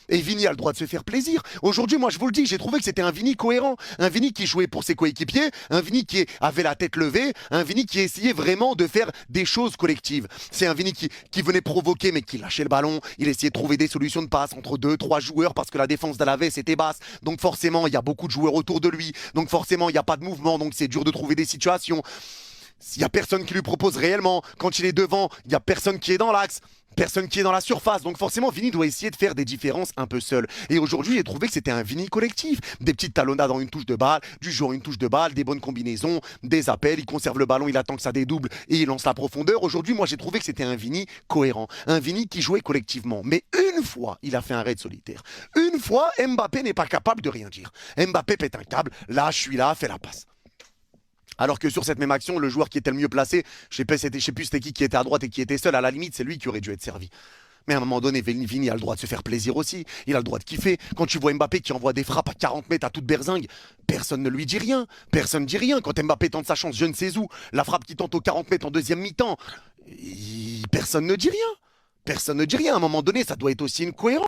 Et Vini a le droit de se faire plaisir. Aujourd'hui, moi, je vous le dis, j'ai trouvé que c'était un Vini cohérent. Un Vini qui jouait pour ses coéquipiers, un Vini qui avait la tête levée, un Vini qui essayait vraiment de faire des choses collectives. C'est un Vini qui venait provoquer, mais qui lâchait le ballon. Il essayait de trouver des solutions de passe entre deux, trois joueurs parce que la défense d'Alavés était basse. Donc forcément, il y a beaucoup de joueurs autour de lui. Donc forcément, il n'y a pas de mouvement. Donc c'est dur de trouver des situations. Il n'y a personne qui lui propose réellement. Quand il est devant, il n'y a personne qui est dans l'axe. Personne qui est dans la surface. Donc forcément, Vini doit essayer de faire des différences un peu seul. Et aujourd'hui, j'ai trouvé que c'était un Vini collectif. Des petites talonnades en une touche de balle, du jeu en une touche de balle, des bonnes combinaisons, des appels. Il conserve le ballon, il attend que ça dédouble et il lance la profondeur. Aujourd'hui, moi, j'ai trouvé que c'était un Vini cohérent. Un Vini qui jouait collectivement. Mais une fois, il a fait un raid solitaire. Une fois, Mbappé n'est pas capable de rien dire. Mbappé pète un câble. Là, je suis là, fais la passe. Alors que sur cette même action, le joueur qui était le mieux placé, je sais plus c'était qui était à droite et qui était seul, à la limite, c'est lui qui aurait dû être servi. Mais à un moment donné, Vini a le droit de se faire plaisir aussi. Il a le droit de kiffer. Quand tu vois Mbappé qui envoie des frappes à 40 mètres à toute berzingue, personne ne lui dit rien. Personne ne dit rien. Quand Mbappé tente sa chance, je ne sais où, la frappe qui tente aux 40 mètres en deuxième mi-temps, personne ne dit rien. Personne ne dit rien. À un moment donné, ça doit être aussi une cohérence.